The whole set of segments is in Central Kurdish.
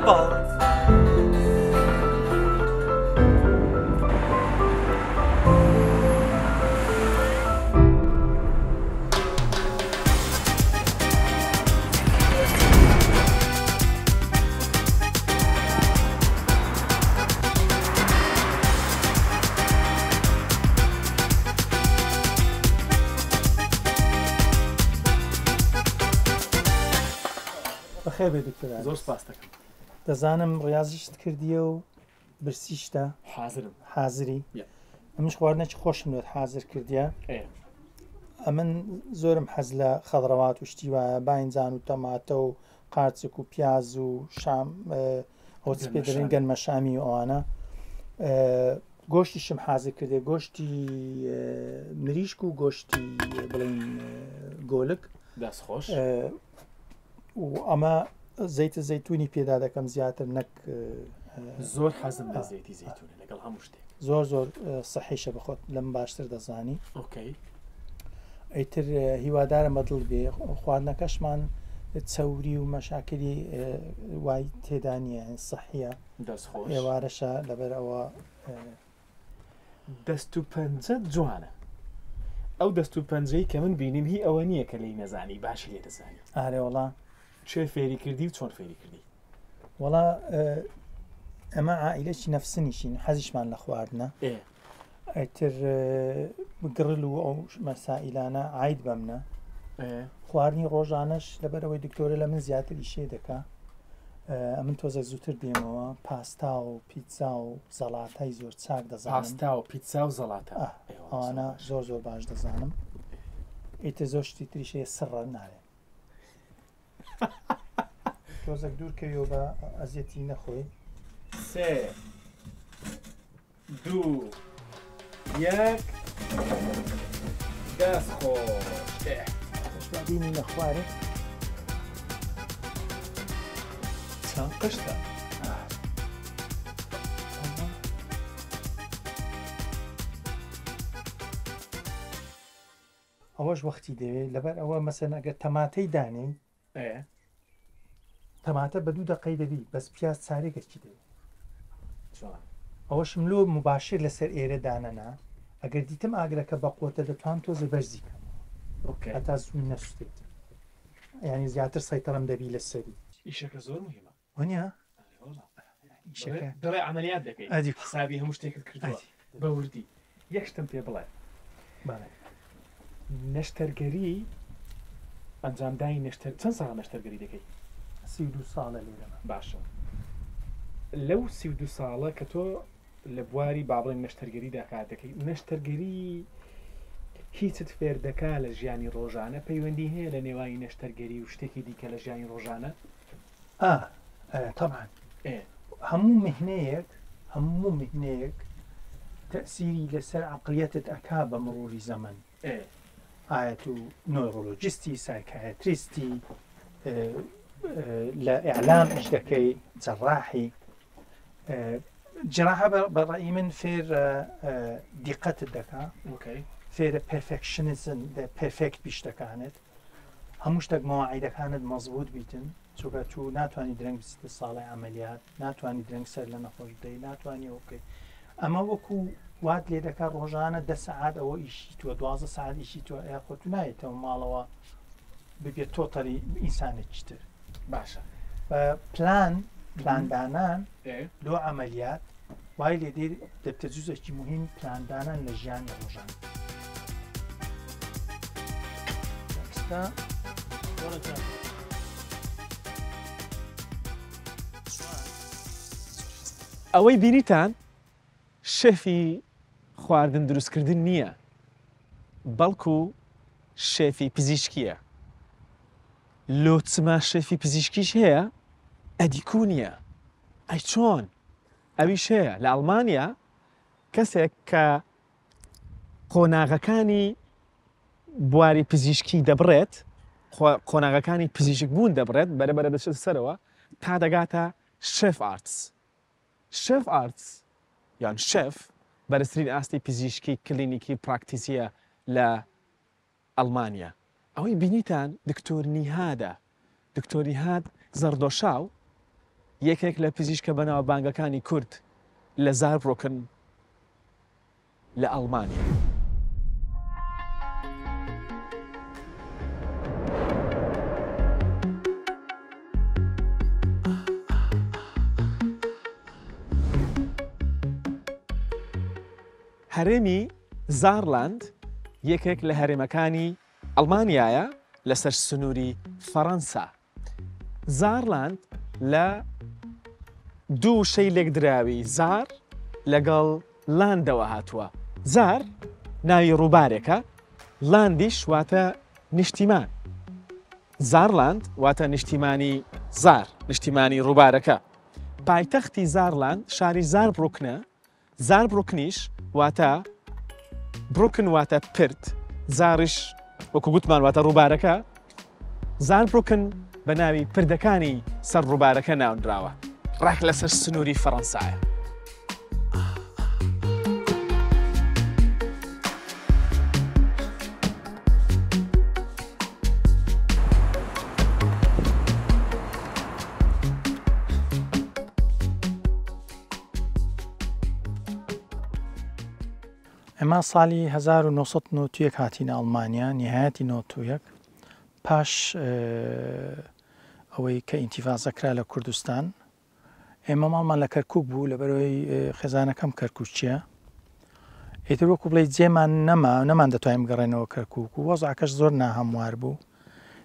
باڵ. بەخێر بێ دکتۆر. زۆر سپاس دەکەم. دەزانم ڕاضیشت کردیە و برسیشتە حازرم. حازری ئەمیش خواردنێکی خۆشم لێت حازر کردیە. ئەمن زۆرم حەز لە خەڵڕەوات و شتی وایە باینجان و تەماتە و قارچک و پیاز و شام ئەوچ پێ دەڵێن گەنمە شامی و ئەوانە. گۆشتیشم حازر کردێ، گۆشتی مریشک و گۆشتی بڵین گۆلک دەستخۆش و ئەمە زەیتە زەیتونی پێدا دەکەم زیاتر نەک زۆر حەزم لە زەیتی زەیتونە لەگەڵ هەموو شتێک. زۆر زۆر سەحیشە بخۆت لەم باشتر دەزانی. ئۆکەی ئەیتر هیوادارە مەدڵ بێ خواردنەکەشمان چەوری و مەشاکری وای تێدا نیە سەحیە دەستخۆش ئێوارەشە لەبەرەوە دەست و پەنجە جوانە. ئەو دەست و پەنجەی کە من بینیم هی ئەوە نییە کە لی نەزانی باشی لێ دەزانی. ئارێ وەڵا چێ فێری کردی و چۆن فێری کردی؟ وەڵا ئەمە عائیلەی نەفسنیشین حەزیشمان لە خواردنە. ئەیتر گڕل و ئەو مەسائلانە عید بەمنە خواردنی ڕۆژانەش لەبەرەوەی دکتۆرە لە من زیاتر ئیشێ دەکا. ئەمن تۆزە زووتر دێمەوە پاستا و پیتزا و زەڵاتای زۆر چاک دەزانم. پاستا و پیتزا و زەڵاتە ئەوانە زۆر زۆر باش دەزانم. ئیتر زۆر شتی تریشەیە سڕە نارێ تۆزێک دوورکەوێ بە ئەزیەتی نەخۆی. 3 2 1 دەستخۆش بینی نەخوارێ چەند قشتە ئەوەش وەختی دەوێت لەبەر ئەوە مەسەن ئەگەر تەماتەی دانێ تەماتە بە 2 دقەی دەبی بەس پیاز چارێکێکی دەوێت. ئەوەشم لۆ مباشر لەسەر ئێرە دانەنا ئەگەر دیتم ئاگرەکە بە قوتە دەتوان تۆزە بەرزیکەم هەتا سوی نەسوێت ینی زیاتر سەیتەڕم دەبی لەسەری. ئیشەکە زۆر مهمە وەنیە دەڵێ عملیات دەکەی حسابی هەموو شتێکت کردووە بە وردی. یەک شتم پێ بڵێ نەشتەرگەری ئەنجامدانی نەشتەر چەند ساڵ نەشتەرگەری دەکەی؟ 32 ساڵە لێرەمە. باشە لەو 32 ساڵە کە تۆ لە بواری بابڵێن نەشتەرگەری داکات دەکەی نەشتەرگەری هیچت فێر دەکا لە ژیانی ڕۆژانە پەیوەندی هەیە لە نێوانی نەشتەرگەری و شتێکی دیکە لە ژیانی ڕۆژانە؟ طبعا هەموو میهنەیەک تەسیری لەسەر عقلیەتت ئەکا بە مروری زەمن. ئاەت و نۆڕۆلۆجیستی سایکایتریستی لە ئیعلام ئیش دەکەی جەڕاحی جراحە بەڕای من فێر دیقەتت دەکا فێرە پرفێکشنیزم پرفێکت بیشتەکانت هەموو شتێک مەواعیدەکانت مەزبوط بیتن چونکە تو ناتوانانی درەنگ بچیتە ساڵی عملیات ناتوانانی درەنگ سەر لە نەخۆش دەی ناتوانانی ئەوکەی ئەمە وەکو وات لێ دەکات ڕۆژانە 10 سەعات ئەوە ئیشی تووە 12 سەعات ئیشی تووە یا خۆ تو نایێتەوە ماڵەوە ببێت تۆتەلی ئینسانێکیتر. باشە پلاندانان لۆ عملیات وای لێ دێ دەبتە جوزێکی مهم پلاندانان لە ژیانی ڕۆژان. ئەوەی بینیتان شێفی خواردن دروستکردن نییە بەڵکو شێفی پزیشکیە. لۆچما شێفی پزیشکیش هەیە ئەدیکو نییە. ئەی چۆن ئەویش هەیە لە ئەڵمانیا کەسێک کە قۆناغەکانی بواری پزیشکی دەبڕێت قۆناغەکانی پزیشک بوون دەبڕێت بەرەبەرە دەچێت سەرەوە تا دەگاتە شێف ئارتس. شێف ئارتس یان شێف بەرزترین ئاستی پزیشکی کلینیکی پراکتیسیە لە ئەڵمانیا. ئەوەی بینیتان دکتۆر نیهادە. دکتۆر نیهاد زەردۆشاو یەکێک لە پزیشکە بەناوبانگەکانی کورد لە زاربڕۆکن لە ئەڵمانیا. هەرێمی زارلاند یەکێک لە هەرێمەکانی ئەڵمانیایە لەسەر سنووری فەڕەنسا. زارلاند لە دوو شەی لێک دراوی زار لەگەڵ لاندەوە هاتووە. زار ناوی ڕووبارێکە، لاندیش واتە نیشتیمان. زارلاند واتە نیشتیمانی زار، نیشتیمانی ڕووبارەکە. پایتەختی زارلاند شاری زاربڕۆکنە. زاربڕۆکنیش واتە بڕۆکن واتە پرت، زاریش وەکو گوتمان واتە ڕووبارەکە. زاربڕۆکن بە ناوی پردەکانی سەر ڕووبارەکە ناونراوە، ڕاک لەسەر سنووری فەڕەنسایە. ئێمە ساڵی 1991 هاتینە ئەڵمانیا، نهایەتی 91 پاش ئەوەی کە ئینتیفازەکرا لە کوردستان. ئێمە ماڵمان لە کەرکووک بوو لەبەرەوەی خێزانەکەم کەرکووچیە. ئیتر وەکو بڵێ جێمان نەمان دەتوانین بگەڕێنەوە کەرکووک و وەزعەکەش زۆر ناهەموار بوو.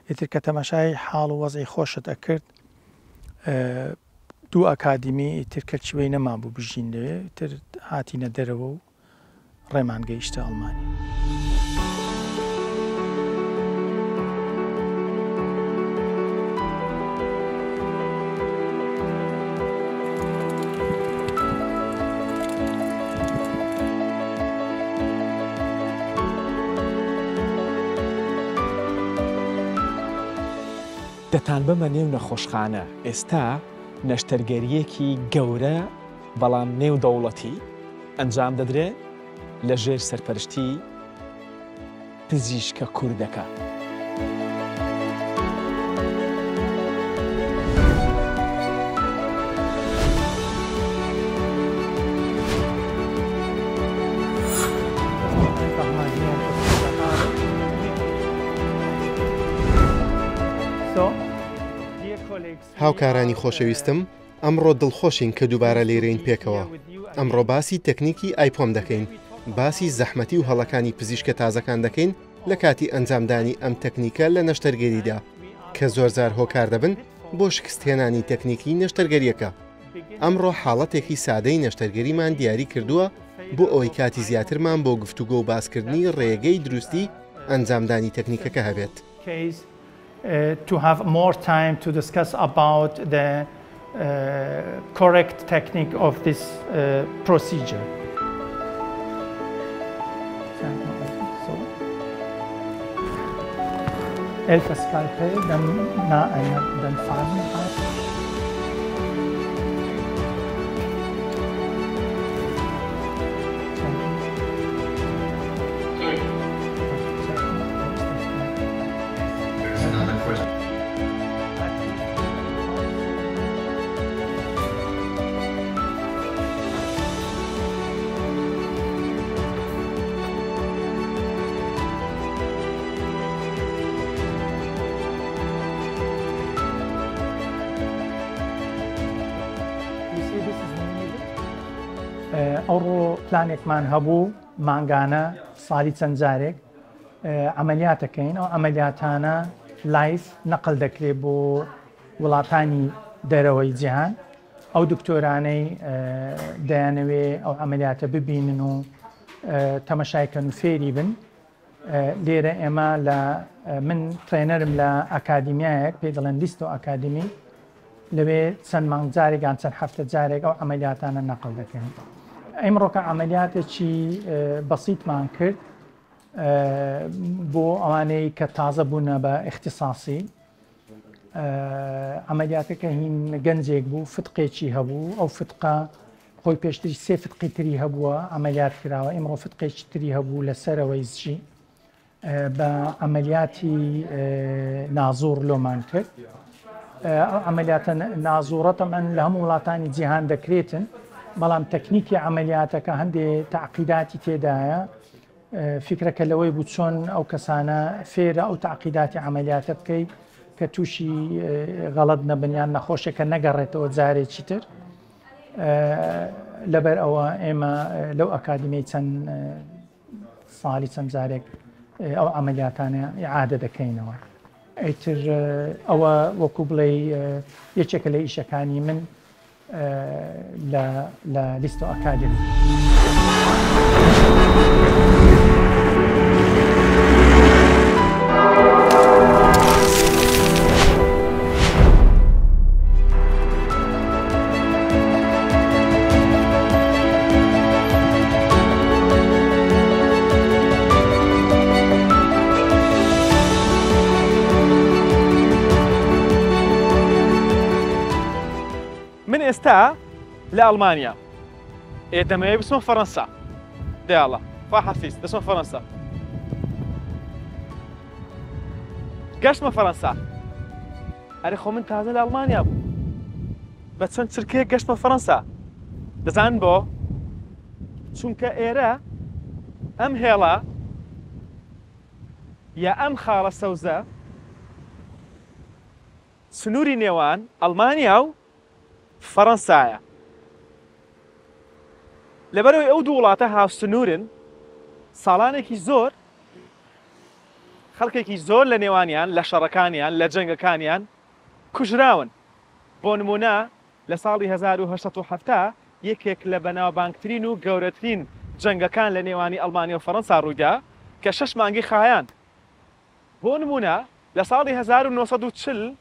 ئیتر کە تەماشای حاڵ و وەزعی خۆشت ئەکرد، دوو ئەکادیمی ئیتر کەرچیوەی نەما بوو بژین لێ، ئیتر هاتینە دەرەوە و ڕێمان گەیشتە ئەڵمانی. دەتان بەمە نێو نەخۆشخانە ئێستا نەشتەرگەریەکی گەورە بەڵام نێو دەوڵەتی ئەنجام دەدرێت لە ژێر سەرپەرشتی پزیشکە کوردەکە. هاوکارانی خۆشەویستم، ئەمڕۆ دڵخۆشین کە دووبارە لێرەین پێکەوە. ئەمڕۆ باسی تەکنیکی ئایپۆم دەکەین، باسی زەحمەتی و هەڵەکانی پزیشکە تازەکان دەکەین لە کاتی ئەنجامدانی ئەم تەکنیکە لە نەشتەرگەریدا کە زۆرجار هۆکار دەبن بۆ شکستهێنانی تەکنیکی نەشتەرگەریەکە. ئەمڕۆ حاڵەتێکی سادەی نەشتەرگەریمان دیاری کردووە بۆ ئەوەی کاتی زیاترمان بۆ گفتوگۆ و باسکردنی ڕێگەی دروستی ئەنجامدانی تەکنیکەکە هەبێت. To have more time to discuss about the correct technique of this procedure. Elf Skalpell, dann dann Farben ab. ئەوڕۆ پلانێکمان هەبوو مانگانە ساڵی چەند جارێک ئەمەلیاتەکەین. ئەو ئەمەلیاتانە لایف نەقل دەکرێت بۆ وڵاتانی دەرەوەی جیهان. ئەو دکتۆرانەی دەیانەوێ ئەو ئەمەلیاتە ببینن و تەمەشایکەن و فێری بن. لێرە ئێمە من ترێنەرم لە ئەکادیمیایەک پێ دەڵێن لیست و ئەکادیمی، لەوێ چەند مانگ جارێکان چەند هەفتە جارێک ئەو ئەمەلیاتانە نەقل دەکەین. ئەمڕۆکە ئەمەلیاتێکی بەسیتمان کرد بۆ ئەوانەی کە تازە بوونە بە اختصاصی. ئەمەلیاتەکە هین گەنجێک بوو، فتقێکی هەبوو. ئەو فتقە خۆی پێشتری سێ فتقی تری هەبووە ئەمەلیات کراوە. ئێمڕۆ فتقێکی تری هەبوو لەسەرەوەی زجی بە ئەمەلیاتی نازۆر لۆمان کرد. عملیاتە نازوڕە تەمەن لە هەموو وڵاتانی جیهان دەکرێتن بەڵام تەکنیکی عملیاتەکە هەندێک تعقیداتی تێدایە فکرەکە لەوەی بوو چۆن ئەو کەسانە فێرە ئەو تعقیداتی عملیاتە بکەیت کە تووشی غەڵەت نەبنیان نەخۆشێکە نەگەڕێتەوە جارێکی تر لەبەر ئەوە ئێمە لەو ئەکادمی چەند ساڵی چەند جارێک ئەو عملیاتانە ئیعادە دەکەینەوە ئەیتر ئەوە وەکو بڵێ یەکێکە لە ئیشەکانی من لە لیستۆ ئەکادمی. من ئێستا لە ئەڵمانیا دەمەوێت بچمە فەڕەنسا دەیاڵە خواحەفیز دەچمە فەڕەنسا گەشتمە فەڕەنسا ئەرێ خۆ من تازە لە ئەڵمانیا بوو بە چەند چرکەیە گەشتمە فەڕەنسا دەزانن بۆ چونکە ئێرە ئەم هێڵە یا ئەم خاڵە سەوزە سنووری نێوان ئەڵمانیا و فەڕەنسایە لەبەرەوەی ئەو دوو وڵاتە هاوسنوورن ساڵانێکی زۆر خەڵکێکی زۆر لە نێوانیان لە شەڕەکانیان لە جەنگەکانیان کوژراون بۆ نمونە لە ساڵی 1970 یەکێک لە بەناوبانگترین و گەورەترین جەنگەکان لە نێوانی ئەڵمانیا و فەڕەنسا ڕوویدا کە 6 مانگی خایاند بۆ نمونە لە ساڵی 1940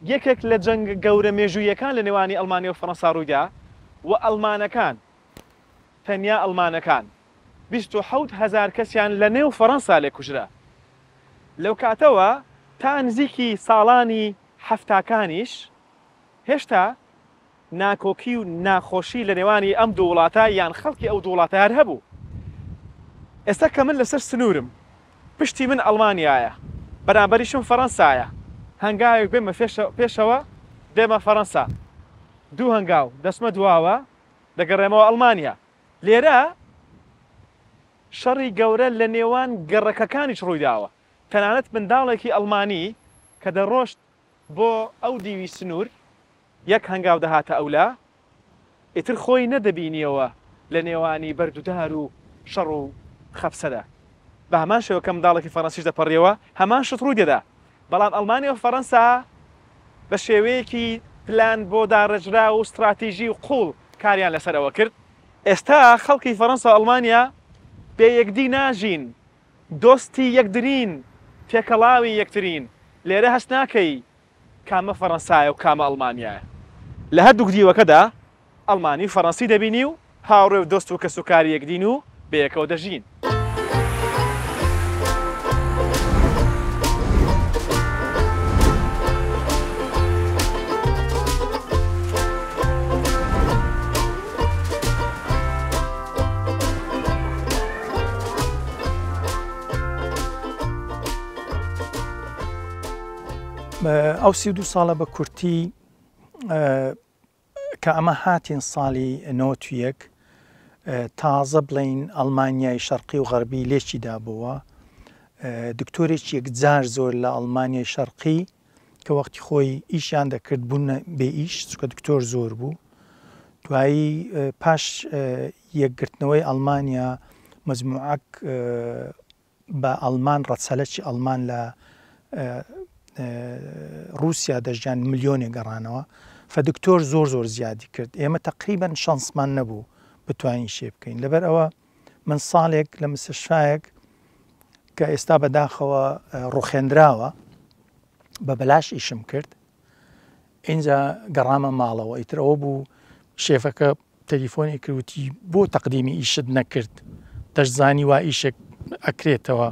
یەکێک لە جەنگ گەورە مێژوویەکان لە نێوانی ئەڵمانیا و فەڕەنسا ڕوویدا و ئەڵمانەکان تەنیا ئەڵمانەکان 27,000 کەسیان لە نێو فەڕەنسا لێ کوژرا لەو کاتەوە تا نزیکی ساڵانی هەفتاکانیش هێشتا ناکۆکی و ناخۆشی لە نێوانی ئەم دوو وڵاتە یان خەڵکی ئەو دوو وڵاتە هەر هەبوو ئێستا کە من لەسەر سنوورم پشتی من ئەڵمانیایە بەرامبەریشم فەڕەنسایە هەنگاوێک بێمە پێشەوە دێمە فەڕەنسا دوو هەنگاو دەچمە دواوە دەگەڕێمەوە ئەڵمانیا لێرە شەڕی گەورە لە نێوان گەڕەکەکانیش ڕوویداوە تەنانەت منداڵێکی ئەڵمانی کە دەڕۆشت بۆ ئەو دیوی سنوور یەک هەنگاو دەهاتە ئەولا ئیتر خۆی نەدەبینیەوە لە نێوانی بەردوودار و شەڕ و خەفسەدا بە هەمان شێوە کە منداڵێکی فەڕەنسیش دەپەڕیەوە هەمان شت ڕووی دەدا بەڵام ئەڵمانیا و فەڕەنسا بە شێوەیەکی پلان بۆ داڕێژرا و استراتیژی و قوڵ کاریان لەسەرەوە کرد ئێستا خەڵکی فەڕەنسا و ئەڵمانیا بێ یەکدی ناژین دۆستی یەکدرین تێکەڵاوی یەکترین لێرە هەست ناکەی کامە فەڕەنسایە و کامە ئەڵمانیایە لە هەردوو دیوەکەدا ئەڵمانی فەڕەنسی دەبینی و هاوڕێ و دۆست و کەس و کاری یەکدین و بەیەکەوە دەژین ئەو 32 ساڵە بە کورتی کە ئەمە هاتین ساڵی 91 تازە بڵین ئەڵمانیای شەرقی و غەربی لێکی دابووە دکتۆرێکی یەکجار زۆر لە ئەڵمانیای شەرقی کە وەختی خۆی ئیشیان دەکرد بوون بێ ئیش چکە دکتۆر زۆر بوو دوایی پاش یەکگرتنەوەی ئەڵمانیا مەجموعەک بە ئەڵمان ڕەچەلەکی ئەڵمان لە رووسیا دەژیان ملیۆنێ گەڕانەوە فدکتۆر زۆر زیادی کرد ئێمە تقریبا شانسمان نەبوو بتوانین شێ بکەین لەبەر ئەوە من ساڵێک لە مستشفایەک کە ئێستا بەداخەوە ڕوخێنراوە بە بەلاش ئیشم کرد اینجا گەڕامە ماڵەوە ئیتر ئەوە بوو شێفەکە تەلیفۆنی کردوتی بۆ تەقدیمی ئیشت نەکرد دەشزانی وا ئیشێک ئەکرێتەوە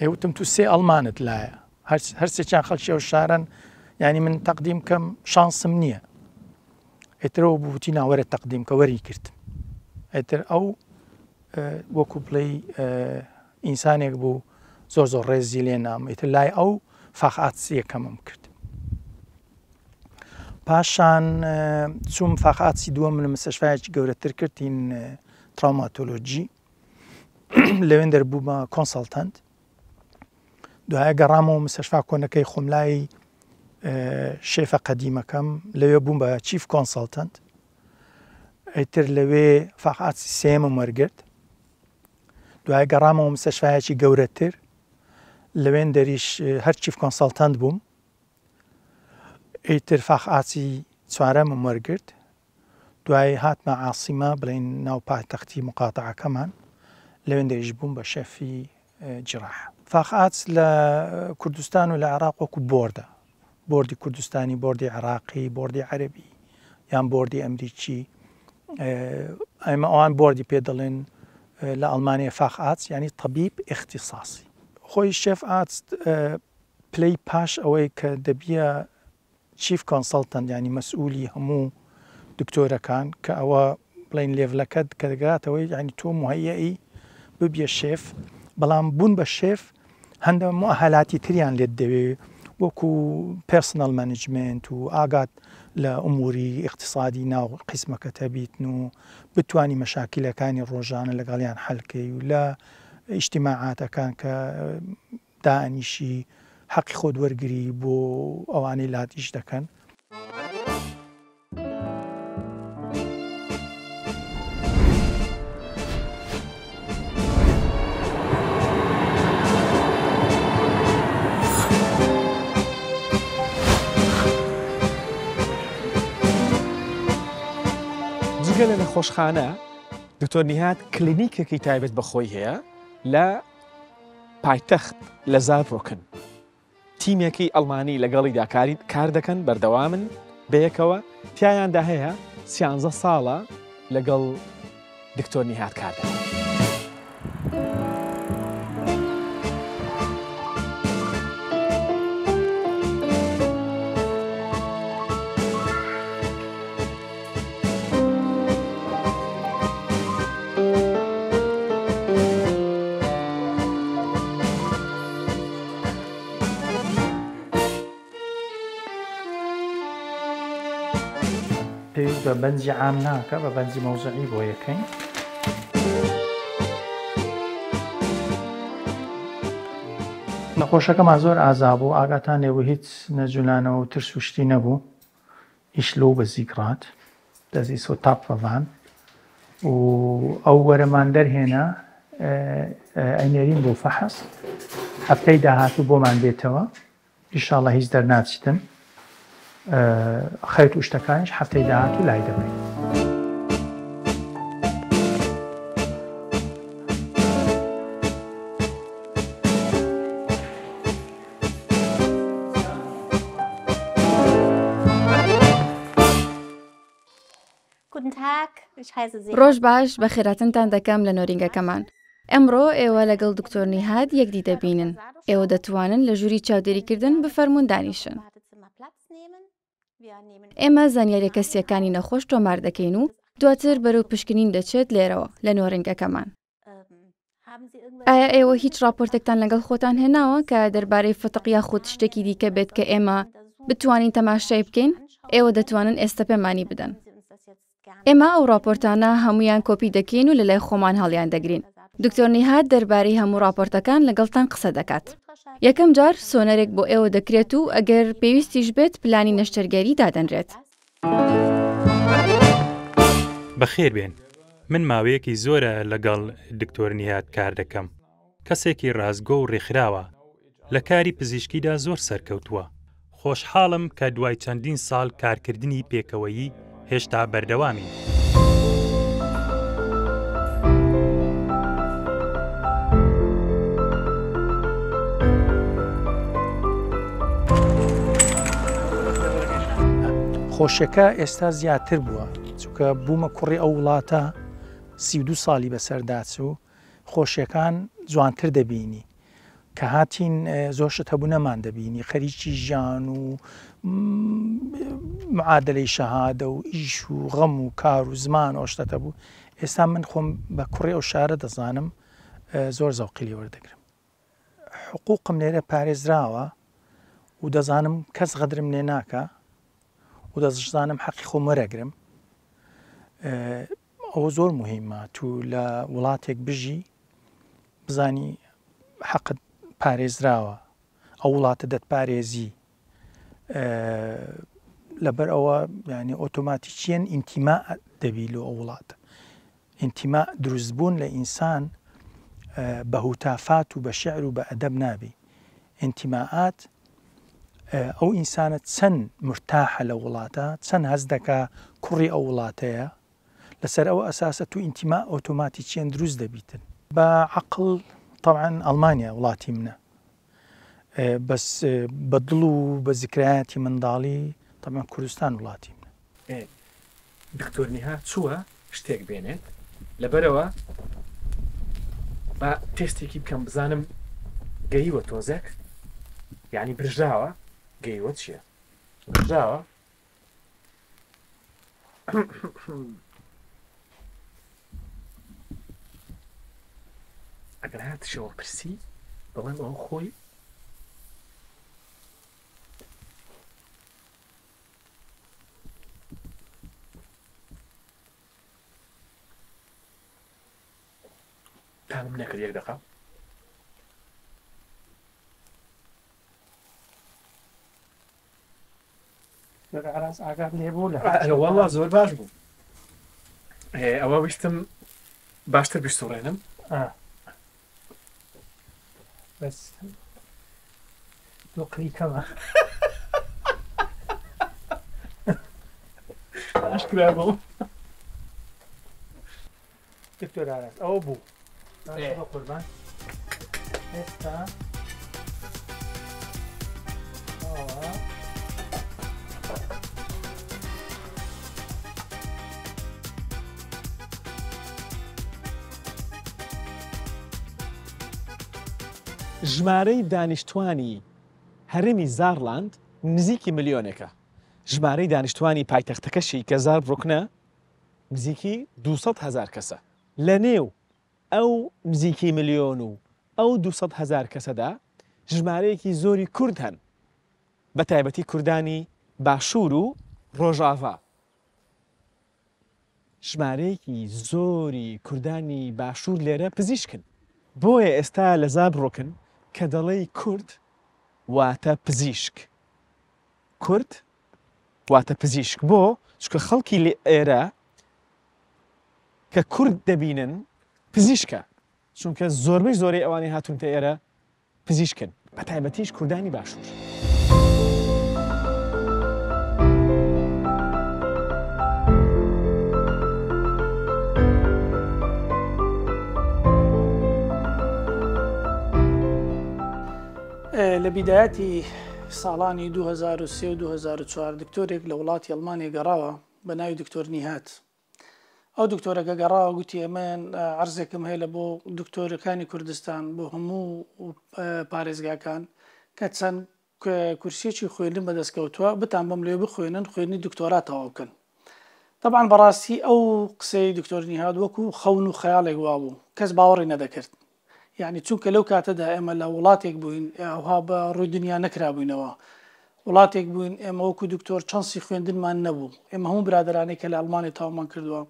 ئێوتم تو سێ ئەڵمانت لایە هەرسێکیان خەڵکی ئەو شارن ینی من تەقدیم کەم شانسم نییە ئێترەوە بووتی ناوەرە تەقدیم کە وەری کرد ئێتر ئەو وەکو بڵێ ئینسانێک بوو زۆر ڕێزی لێ نام ئێتر لای ئەو فاخعات یەکەمم کرد پاشان چوم فاقعاتی دووەم لە مستشفایەکی گەورەتر کردین تراوماتۆلۆجی لەوێن دەربوو بە کۆنسەڵتەنت دوایە گەڕامەوە مستشفا کۆنەکەی خۆملای شێفە قەدیمەکەم لەوێ بووم بە چیف کۆنسەڵتەنت ئەیتر لەوێ فاقعاتی سێمە وەرگرت دوای گەڕامەوە مستشفایەکی گەورەتر لەوێن دەریش هەر چیف کۆنسەڵتەنت بووم ئیتر فاقعاتی چوارەمم وەرگرت دوای هاتمە عاسیمە بڵین ناو پایتەختی مقاتعەکەمان لەوێن دەریش بووم بە شەفی جراح فاقعات لە کوردستان و لە عێراق وەکو بۆردە بۆردی کوردستانی بۆردی عێراقی بۆردی عەرەبی یان بۆردی ئەمریکی ئەمە ئەوان بۆردی پێ دەڵێن لە ئەڵمانیا فاقعات ینی طەبیب اختصاصی خۆی شێف ئات پلەی پاش ئەوەی کە دەبیە چیف کۆنسەڵتەنت ینی مەسئولی هەموو دکتۆرەکان کە ئەوە بڵین لێڤلەکەت کە دەگاتەوەی ینی تۆ مهەیەی ببیە شێف بەڵام بوون بە شێف هەندە مؤهلاتی تریان لێت دەوێت وەکو پێرسنەڵ مانجمنت و ئاگات لە ئوموری اقتصادی ناو قسمەکە هەبیتن و بتوانی مەشاکلەکانی ڕۆژانە لەگەڵیان حەلکەی و لە ئیجتیماعاتەکان کە دائنیشی حەقی خۆت وەرگری بۆ ئەوانەی لاتیش دەکەن. جگە لە نەخۆشخانە دکتۆر نیهاد کلینیکێکی تایبەت بەخۆی هەیە لە پایتەخت لە زاربڕۆکن تیمێکی ئەڵمانی لەگەڵیدا کار دەکەن بەردەوامن بەیەکەوە تیایاندا هەیە 13 ساڵە لەگەڵ دکتۆر نیهاد کار دەکەن. پێویست بە بەنجی عام ناکە بە بەنجی مەوزعی بۆ یەکەین نەخۆشەکەمان زۆر ئازا بوو ئاگاتان لێبوو هیچ نەجوولانەوە و ترس و شتی نەبوو ئیشلۆ بە زیگرات دەزی سۆ تاپەڤان و ئەو وەرەمان دەرهێنا ئەینێرین بۆ فەحەس هەفتەی داهاتوو بۆمان بێتەوە ئینشاڵڵا هیچ دەرناچیتن خەریت و شتەکانیش هەفتەی داهاتوو لای دەبین. ڕۆژ باش بە خێراتنتان دەکەم لە نۆرینگەکەمان. ئەمڕۆ ئێوە لەگەڵ دکتۆر نیهاد یەکدی دەبینن. ئێوە دەتوانن لە ژووری چاودێریکردن بفەرمون دانیشن. ئێمە زانیاری کەسیەکانی نەخۆش تۆمار دەکەین و دواتر بەرەو پشکنین دەچێت لێرەوە لە نۆرینگەکەمان. ئایا ئێوە هیچ راپۆرتێکتان لەگەڵ خۆتان هێناوە کە دەربارەی فتق یاخود شتێکی دیکە بێت کە ئێمە بتوانین تەماشای بکەین؟ ئێوە دەتوانن ئێستا پێمانی بدەن. ئێمە ئەو راپۆرتانە هەمویان کۆپی دەکەین و لە لای خۆمان هەڵیان دەگرین. دکتۆر نیهاد دەربارەی هەموو راپۆرتەکان لەگەڵتان قسە دەکات. یەکەم جار سۆنەرێک بۆ ئێوە دەکرێت و ئەگەر پێویستیش بێت پلانی نەشتەرگەری دادەنرێت. بەخێر بێن. من ماوەیەکی زۆرە لەگەڵ دکتۆر نیهاد کار دەکەم. کەسێکی ڕازگۆ و ڕێکخراوە. لە کاری پزیشکیدا زۆر سەرکەوتووە. خۆشحاڵم کە دوای چەندین ساڵ کارکردنی پێکەوەیی هێشتا بەردەوامی. خۆشیەکە ئێستا زیاتر بووە چونکە بوومە کوڕی ئەو وڵاتە 32 ساڵی بەسەرداچ و خۆشیەکان جوانتر دەبینی کە هاتین زۆرشت هەبوو نەمان دەبینی خەریکی ژیان و معادلەی شەهادە و ئیش و غەم و کار و زمان ئەوشتە بوو. ئێستا من خۆم بە کوڕی ئەو شارە دەزانم زۆر زەوقی وەردەگرم. حقوقم لێرە پارێزراوە و دەزانم کەس غەدرم لێ ناکە و و دەزانم حەقی خۆم وەرەگرم ئەوە زۆر مهمە تو لە وڵاتێک بژی بزانی حەقت پارێزراوە ئەو وڵاتە دەتپارێزی لەبەر ئەوە ینی ئۆتۆماتیکیەن ئینتیما دەبی لە ئەو وڵاتە ئینتیما دروستبوون لە ئینسان بە هوتافات و بە شعر و بە ئەدەب نابی ئینتیماعات ئەو ئینسانە چەند مرتاحە لە وڵاتە چەند هەز دەکا کوڕی ئەو وڵاتەیە لەسەر ئەو ئەساسە تو ئینتیما ئۆتۆماتیکیان دروست دەبیتن بە عەقڵ طبعا ئەڵمانیا وڵاتی منە بەس بە دڵ و بە زیکرایەتی منداڵی طبعا کوردستان وڵاتی منە. دکتۆر نیهاد چووە شتێک بێنێت لەبەرەوە بە تێستێکی بکەم بزانم گەیوە تۆزێک یعنی برژاوە گەیوە چییە؟ برژاوە ئەگەر هاتشەوە پرسی بەڵێم ئەو خۆی تامم نەکرد یەک دەقا ئاگات لێبوو لە وەڵا زۆر باش بوو ئەوە ویستم باشتر بیستوڕێنم بەس دۆقی کەمە ئاشکرا بوو دکتۆر ئاراس ئەوە بوو قوربان ئێستا ژمارەی دانیشتوانی هەرێمی زارلاند نزیکی ملیۆنێکە ژمارەی دانیشتوانی پایتەختەکەشی کە زار بڕوکنە نزیکی 200,000 کەسە لە نێو ئەو نزیکی ملیۆن و ئەو 200,000 کەسەدا ژمارەیەکی زۆری کورد هەن بە تایبەتی کوردانی باشوور و ڕۆژاڤا ژمارەیەکی زۆری کوردانی باشوور لێرە پزیشکن بۆیە ئێستا لە زار بڕۆکن کە دەڵێی کورد واتە پزیشک کورد واتە پزیشک بۆ چکە خەڵکی ئێرە کە کورد دەبینن پزیشکە چونکە زۆربەی زۆرەی ئەوانەی هاتوونتە ئێرە پزیشکن بە تایبەتیش کوردانی باشوور لە بیدایەتی ساڵانی 2003 و 2004 دکتۆرێک لە وڵاتی ئەڵمانیا گەڕاوە بە ناوی دکتۆر نیهاد ئەو دکتۆرەکە گەڕاوە گوتی ئەمن عەرزێکم هەیە لە بۆ دکتۆرەکانی کوردستان بۆ هەموو پارێزگاکان کە چەند کورسێکی خوێندن بەدەستکەوتووە بتان بەم لێ بخوێنن خوێنی دکتۆرا تەواو بکەن طبعا بەڕاستی ئەو قسەی دکتۆر نیهاد وەکو خەون و خەیاڵێک وا بوو کەس باوەڕی نەدەکرد یعنی چونکە لەو کاتەدا ئێمە لە وڵاتێک بووین ئەوها بە ڕووی دنیا نەکرابووینەوە وڵاتێک بووین ئێمە وەکو دکتۆر چەنسی خوێندنمان نەبوو ئێمە هەموو برادرانێک کە لە ئەڵمانی تاومان کردووە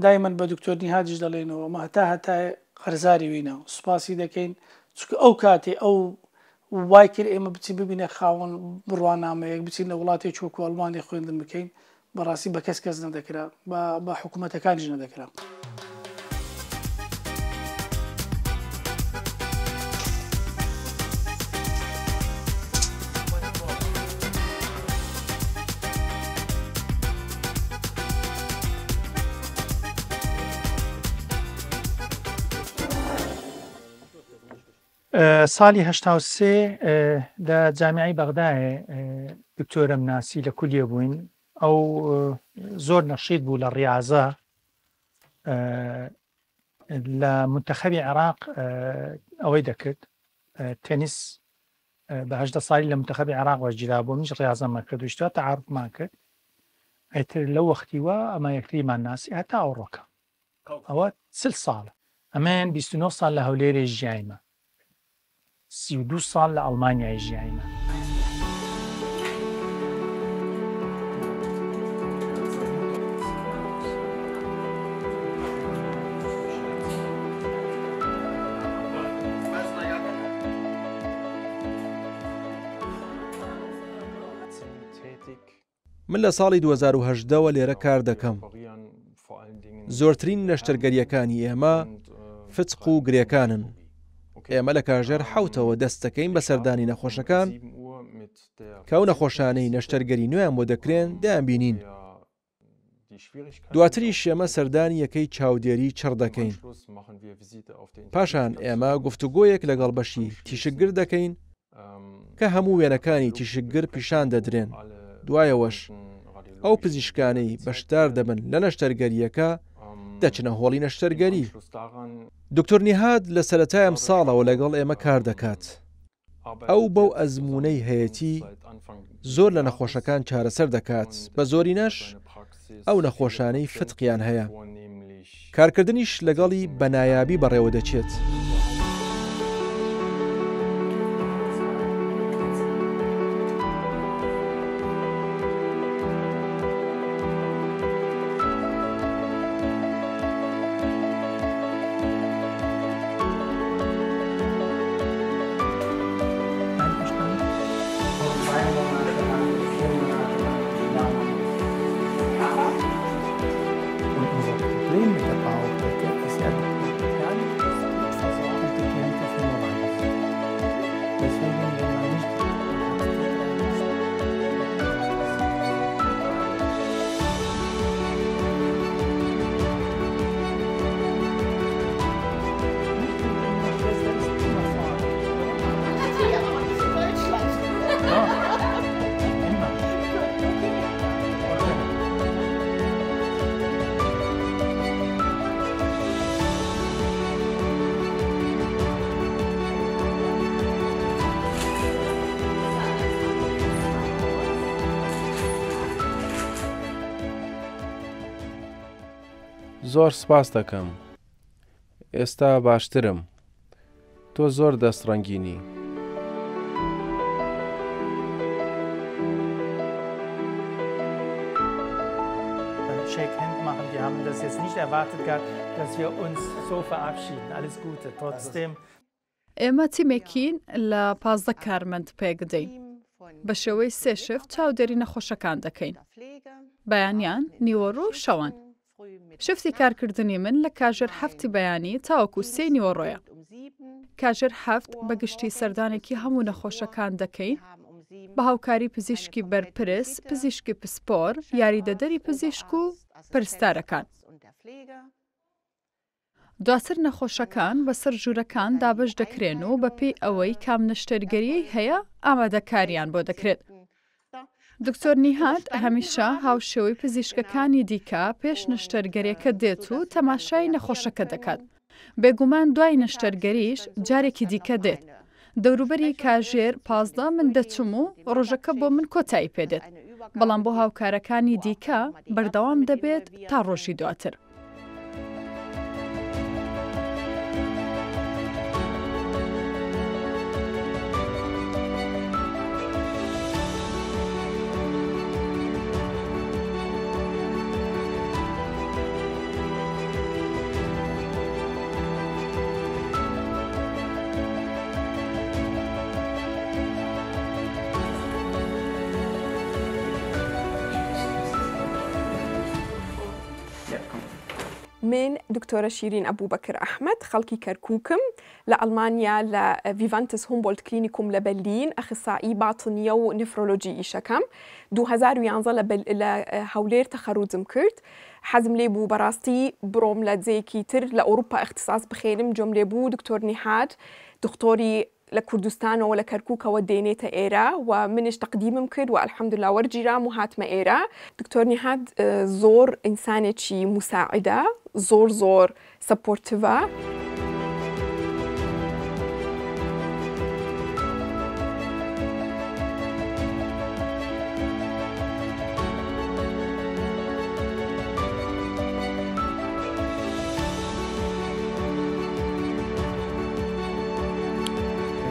دایمەن بە دکتۆر نیهادیش دەڵێنەوە مە هەتا قەرزاری وینە سوپاسی دەکەین چونکە ئەو کاتێ ئەو وای کرد ئێمە بچین ببینە خاوەن بڕوانامەیەک بچین لە وڵاتێک وەکو ئەڵمانی خوێندن بکەین بەڕاستی بە کەس نەدەکرا بە حکوومەتەکانیش نەدەکرا ساڵی 1970 لە جامیعی بەغدایە دکتۆرم ناسی لە کولیە بووین ئەو زۆر نەشید بوو لە ڕیاضە لە منتەخەبی عێراق ئەوەی دەکرد تێنیس بە 18 ساڵی لە منتەخەبی عێراق وەرگیرا بوو منیش ڕیاضەمە کرد و شتووە تەعاروفمان کرد ئەیتر لەو وەختیوە ئەمە یەکتریمان ناسی هەتا ئەوڕۆکە ئەوە 40 ساڵە ئەمەیان 29 ساڵ لە هەولێرێ ژیایمە 32 ساڵ لە ئەڵمانیای ژیایمە من لە ساڵی 2010ەوە لێرە کار دەکەم. زۆرترین نەشتەرگەریەکانی ئێمە فتق و گرێکانن. ئێمە لە کاژێر حوتەوە دەست دەکەین بە سەردانی نەخۆشەکان کە ئەو نەخۆشانەی نەشتەرگەری نوێیان بۆ دەکرێن دەیان بینین. دواتری شێمە سەردانی یەکەی چاودێری چڕ دەکەین. پاشان ئێمە گفتوگۆیەک لەگەڵ بەشی تیشکگر دەکەین کە هەموو وێنەکانی تیشکگر پیشان دەدرێن. دوایەوەش ئەو پزیشکانەی بەشدار دەبن لە نەشتەرگەریەکە دەچنە هۆڵی نەشتەرگەری. دکتۆر نیهاد لە سەرەتای ئەم ساڵەوە لەگەڵ ئێمە کار دەکات. ئەو بەو ئەزموونەی هەیەتی زۆر لە نەخۆشەکان چارەسەر دەکات، بە زۆرینەش ئەو نەخۆشانەی فتقیان هەیە. کارکردنیش لەگەڵی بەنایابی بەڕێوە دەچێت. زۆر سپاس دەکەم. ئێستا باشترم. تۆ زۆر دەستڕەنگینی. Shake Hand machen. Wir haben das jetzt nicht erwartet gehabt, dass wir uns so verabschieden. Alles Gute. Trotzdem. ئێمە تیمێکین لە 15 کارمەند پێگدەین. بە شێوەی سێ شەف چاودێری نەخۆشەکان دەکەین. بەیانیان نیوەڕۆ و شەوان. شفتی کارکردنی من لە کاژێر هەفتی بەیانی تاوەکو سێ نیوەڕۆیە. کاژێر هەفت بەگشتی سەردانێکی هەموو نەخۆشەکان دەکەین بە هاوکاری پزیشکی بەرپرس، پزیشکی پسپۆر، یاریدەدەری پزیشک و پرستارەکان. دواتر نەخۆشەکان بەسەر ژوورەکان دابش دەکرێن و بەپێی ئەوەی کام نەشتەرگەری هەیە ئامادەکاریان بۆ دەکرێت. دکتۆر نیهاد هەمیشە هاوشێوەی پزیشکەکانی دیکە پێش نەشتەرگەریەکە دێت و تەماشای نەخۆشەکە دەکات. بێگومان دوای نەشتەرگەریش جارێکی دیکە دێت. دەوروبەری کاژێر 15 من دەچم و ڕۆژەکە بۆ من کۆتایی پێدێت. بەڵام بۆ هاوکارەکانی دیکە بەردەوام دەبێت تا ڕۆژی دواتر. من دكتورة شيرين أبو بكر أحمد خلقي كركوكم لألمانيا لفيفانتس هومبولت كلينيكوم لبرلين أخصائي باطنية ونفرولوجي إشكم 2011 لهولير تخرجم كرت حزم ليبو براستي بروم لدزيكي تر لأوروبا اختصاص بخيرم جم ليبو دكتور نهاد دكتوري لكردستان ولا كركوكا ودينيتا إيرا ومنش تقديم كرد والحمد لله ورجيرا مهاتما إيرا دكتور نهاد زور إنسانة شي مساعدة زور سبورتيفا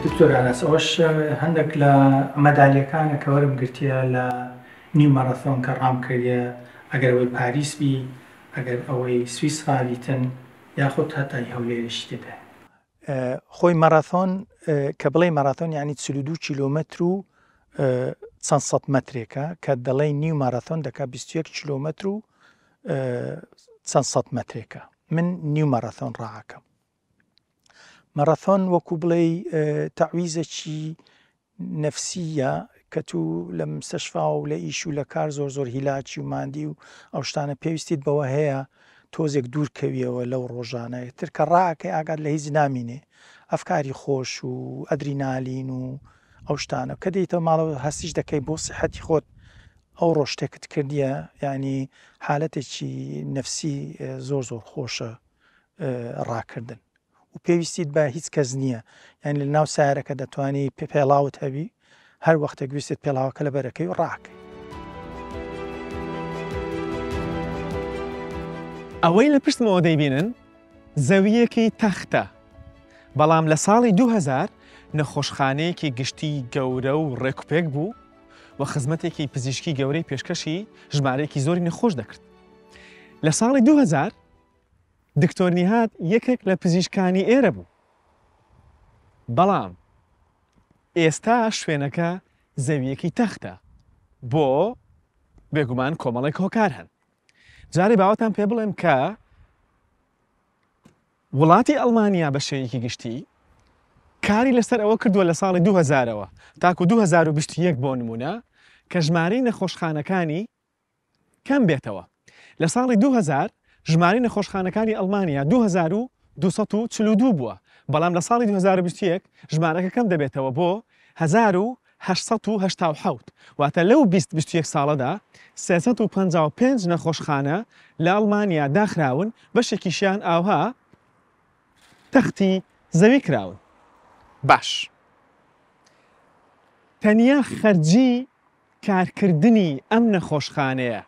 دکتۆر ئەنەس ئەوش هەندێک لە مەدالیەکانە کە وەرم گرتیە لە نیو مارەثۆن کە ڕام کردە ئەگەر ئەوەی پاریس بی ئەگەر ئەوەی سویس ڕاویتن یاخود هەتای هەولێرش تێدا خۆی مارەثۆن کە بڵێ مارەثۆن یعنی 42 کیلۆمەتر و چەند سەد مەترێکە کە دەڵێ نیو ماراتۆن دەکات 21 کیلۆمەتر و چەند سەد مەترێکە. من نیو ماراتۆن ڕاکەم. مەرەثۆن وەکو بڵێ تەعویزێکی نەفسیە کە تو لە مستەشفا و لە ئیش و لە کار زۆر هیلاکی و ماندی و ئەو شتانە پێویستیت بەوە هەیە تۆزێک دوورکەویەوە لەو ڕۆژانە تر کە ڕاکەی ئاگات لە هیچ نامینێ ئەفکاری خۆش و ئەدرینالین و ئەو شتانە کە دەیتەوە ماڵەوە هەستیش دەکەی بۆ سیحەتی خۆت ئەو ڕۆژتێکت کردیە ینی حالەتێکی نەفسی زۆر خۆشە ڕاکردن و پێویستیت بە هیچ کەس نییە یان لە ناو سایرەکە دەتوانانی پێڵاوت هەبی هەر وەختێک گوێستت پێڵاوەکە لە بەرەکەی و ڕاکەی. ئەوەی لە پشتمەوە دەیبینن زەویەکی تەختە، بەڵام لە ساڵی 2000 نەخۆشخانەیەکی گشتی گەورە و ڕێکوپێک بوو و خزمەتێکی پزیشکی گەورەی پێشکەشی ژمارەیەکی زۆری نەخۆش دەکرد. لە ساڵی 2000 دکتۆر نیهاد یەکێک لە پزیشکانی ئێرە بوو، بەڵام ئێستا شوێنەکە زەویەکی تەختە بۆ بێگومان کۆمەڵێک هۆکار هەن. جارێ باوەتان پێ بڵێم کە وڵاتی ئەڵمانیا بە شێوەیەکی گشتی کاری لەسەر ئەوە کردووە لە ساڵی 2000ەوە تاکو 2021 بۆ نمونە کە ژمارەی نەخۆشخانەکانی کەم بێتەوە. لە ساڵی 2000 ژمارەی نەخۆشخانەکانی ئەڵمانیا 2242 بووە، بەڵام لە ساڵی 2021 ژمارەکە کەم دەبێتەوە بۆ 1887 واتە لەو 21 ساڵەدا 355 نەخۆشخانە لە ئەڵمانیا داخراون، بەشێکیشیان ئاوها تەختی زەوی کراون. باش تەنیا خەرجی کارکردنی ئەم نەخۆشخانەیە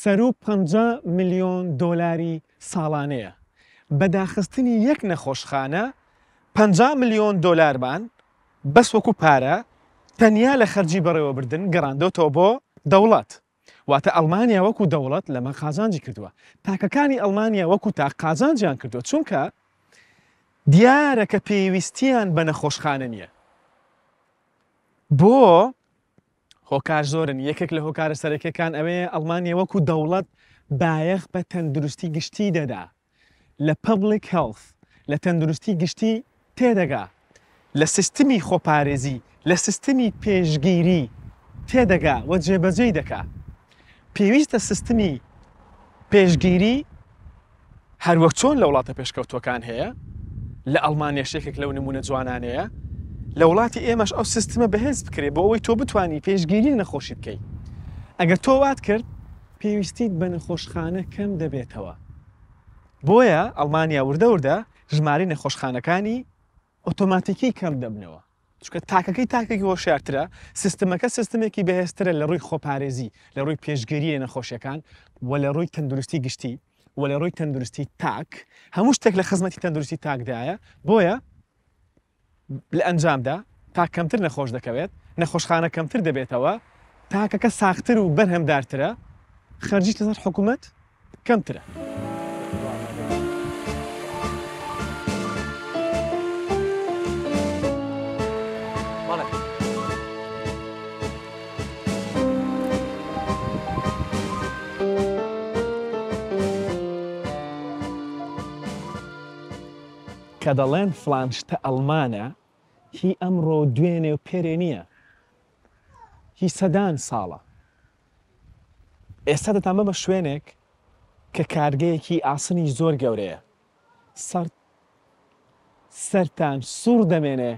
سەر و 50 ملیۆن دۆلاری ساڵانەیە. بەداخستنی یەک نەخۆشخانە 50 ملیۆن دۆلارمان بەس وەکو پارە تەنیا لە خەرجی بەڕێوەبردن گەڕاندۆتەوە بۆ دەوڵەت. واتە ئەڵمانیا وەکو دەوڵەت لەمە قازانجی کردووە، تاکەکانی ئەڵمانیا وەکو تا قازانجیان کردووە، چونکە دیارە کە پێویستیان بە نەخۆشخانە نییە. بۆ هۆکار زۆرن، یەکێک لە هۆکارە سەرەکیەکان ئەوەیە ئەڵمانیا وەکو دەوڵەت بایەخ بە تەندروستی گشتی دەدا، لە پەبلیک هێڵث لە تەندروستی گشتی تێدەگا، لە سیستمی خۆپارێزی لە سیستمی پێشگیری تێدەگا و جێبەجێی دەکا. پێویستە سیستمی پێشگیری هەروەک چۆن لە وڵاتە پێشکەوتوەکان هەیە، لە ئەڵمانیا شێکێک لەو نمونە جوانانەیە، لە وڵاتی ئێمەش ئەو سیستمە بەهێز بکرێت بۆ ئەوەی تۆ بتوانی پێشگیری نەخۆشی بکەیت. ئەگەر تۆ وات کرد پێویستیت بە نەخۆشخانە کەم دەبێتەوە. بۆیە ئەڵمانیا وردە ژمارەی نەخۆشخانەکانی ئۆتۆماتیکی کەم دەبنەوە، چونکە تاکەکەی هۆشیارترە، سیستمەکە سیستمێکی بەهێزترە لە ڕووی خۆپارێزی، لە ڕووی پێشگیری نەخۆشیەکان و لە ڕووی تەندروستی گشتی و لە ڕووی تەندروستی تاک. هەموو شتێک لە خزمەتی تەندروستی تاکدایە، بۆیە لە ئەنجامدا تاک کەمتر نەخۆش دەکەوێت، نەخۆشخانە کەمتر دەبێتەوە، تاکەکە ساختر و بەرهەمدارترە، خەرجی لەسەر حکوومەت کەمترە. کە دەڵێن فلان شتە ئەڵمانە، هی ئەمڕۆ دوێنێ و پێرێ نییە، هی سەدان ساڵە. ئێستا دەتانبە بە شوێنێک کە کارگەیەکی ئاسنی زۆر گەورەیە، سەرتان سوور دەمێنێ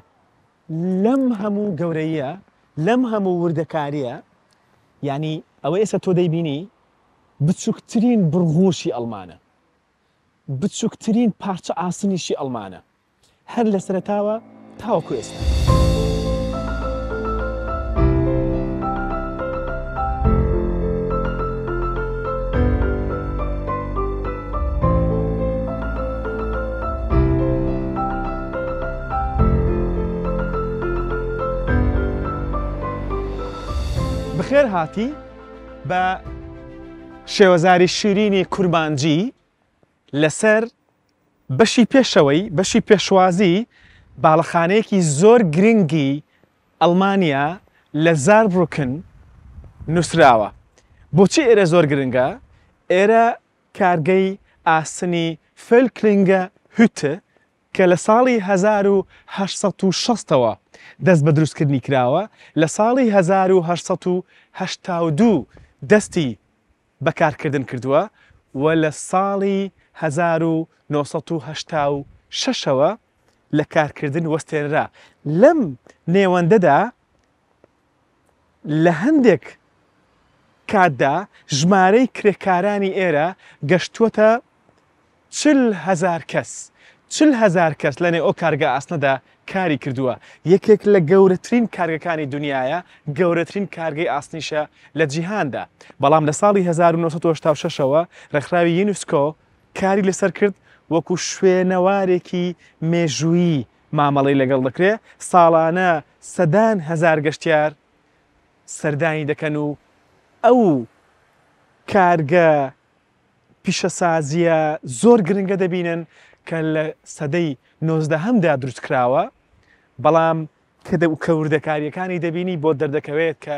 لەم هەموو گەورەیە، لەم هەموو وردەکاریە. یعنی ئەوە ئێستا تۆ دەیبینی بچووکترین بڕغوشی ئەڵمانە، بچووکترین پارچە ئاسنیشی ئەڵمانە، هەر لە سەرەتاوە تاوەکو ئێستا. بەخێر هاتی بە شێوەزاری شیرینی کورمانجی لەسەر بەشی پێشەوەی بەشی پێشوازی باڵەخانەیەکی زۆر گرنگی ئەڵمانیا لە زاربڕوکن نووسراوە. بۆچی ئێرە زۆر گرنگە؟ ئێرە کارگەی ئاسنی فلکلینگە هوتە کە لە ساڵی 1860ەوە دەست بە دروستکردنی کراوە، لە ساڵی 1882 دەستی بەکارکردن کردووە و لە ساڵی 1986ەوە لە کارکردن وەستێنرا. لەم نێوەندەدا لە هەندێک کاتدا ژمارەی کرێکارانی ئێرە گەشتووەتە 40,000 کەس. 40,000 کەس لەنێ ئەو کارگە ئاسنەدا کاری کردووە. یەکێک لە گەورەترین کارگەکانی دنیاە، گەورەترین کارگەی ئاسنیشە لە جیهاندا. بەڵام لە ساڵی 1986ەوە ڕێکخراوی یونسکۆ کاری لەسەر کرد وەکو شوێنەوارێکی مێژوویی مامەڵەی لەگەڵ دەکرێت. ساڵانە سەدان هەزار گەشتیار سەردانی دەکەن و ئەو کارگە پیشەسازیە زۆر گرنگە دەبینن کە لە سەدەی 19دا دروست کراوە، بەڵام کە وردەکاریەکانی دەبینی بۆ دەردەکەوێت کە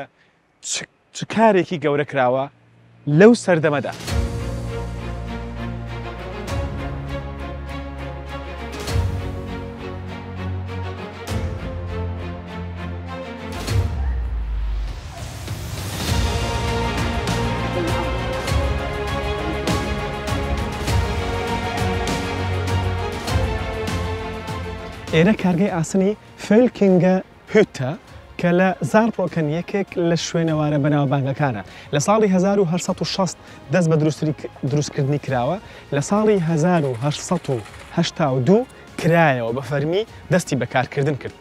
چ کارێکی گەورە کراوە لەو سەردەمەدا. ئێرە کارگەی ئاسنی فلکینگە هوتە کە لە زاربڕۆکن یەکێک لە شوێنەوارە بەناوبانگەکانە. لە ساڵی 1860 دەست بە دروستکردنی کراوە، لە ساڵی 1882 کرایەوە بە فەرمی دەستی بەکارکردن کرد.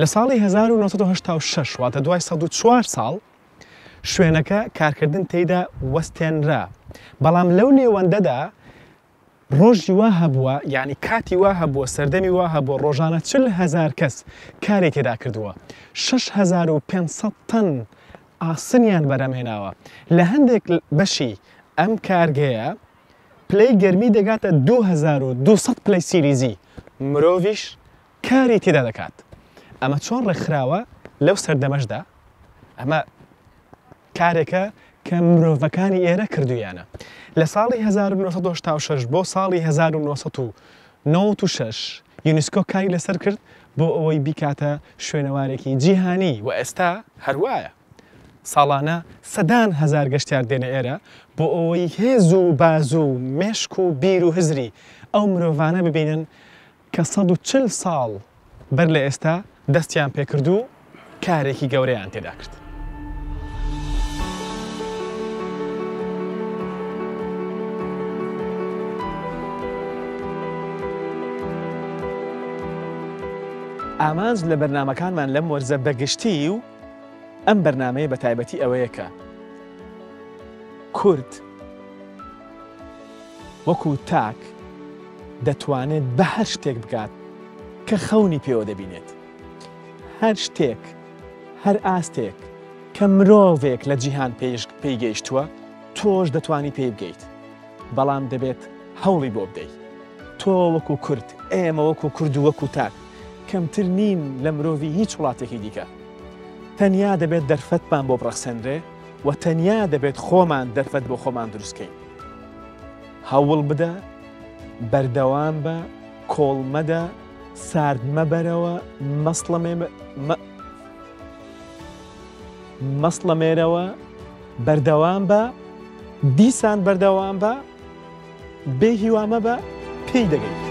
لە ساڵی 1986 واتە دوای 104 ساڵ شوێنەکە کارکردن تێیدا وەستێنرا، بەڵام لەو نێوەندەدا ڕۆژی وا هەبووە، یعنی کاتی وا هەبووە، سەردەمی وا هەبووە ڕۆژانە 40,000 کەس کارێک تێدا کردووە. 6500 تەن ئاسنیان بەرەمهێناوە. لە هەندێک بەشی ئەم کارگەیە پلەی گەرمی دەگاتە 2200 پلەی سیلیزی، مرۆڤیش کاری تێدا دەکات. ئەمە چۆن ڕێکخراوە لەو سەردەمەشدا؟ ئەمە کارێکە کە مرۆڤەکانی ئێرە کردویانە. لە ساڵی 1986 بۆ ساڵی 1996 یونسکۆ کاری لەسەر کرد بۆ ئەوەی بیکاتە شوێنەوارێکی جیهانی و ئێستا هەروایە. ساڵانە سەدان هەزار گەشتیار دێنە ئێرە بۆ ئەوەی هێز و باز و مێشک و بیر و هزری ئەو مرۆڤانە ببینن کە 140 ساڵ بەر لە ئێستا دەستیان پێکرد و کارێکی گەورەیان تێدا کرد. ئامانج لە بەرنامەکانمان لەم وەرزە بەگشتی و ئەم بەرنامەیە بە تایبەتی ئەوەیەکە کورد وەکو تاک دەتوانێت بە هەر شتێک بکات کە خەونی پێوە دەبینێت. هەر شتێک، هەر ئاستێک کە مرۆڤێک لە جیهان پێی گەیشتووە تۆش دەتوانی پێی بگەیت، بەڵام دەبێت هەوڵی بۆ بدەیت. تۆ وەکو کورد، ئێمە وەکو کورد و وەکو تاک کەمتر نین لە مرۆڤی هیچ وڵاتێکی دیکە. تەنیا دەبێت دەرفەتمان بۆ بڕەخسەندرێ و تەنیا دەبێت خۆمان دەرفەت بۆ خۆمان دروستکەین. هەوڵ بدە، بەردەوام بە، کۆڵ مەدە، سارد مەبەرەوە، مەسڵەمێرەوە، بەردەوام بە، دیسان بەردەوام بە، بێ هیوامە بە، پێی دەگەیت.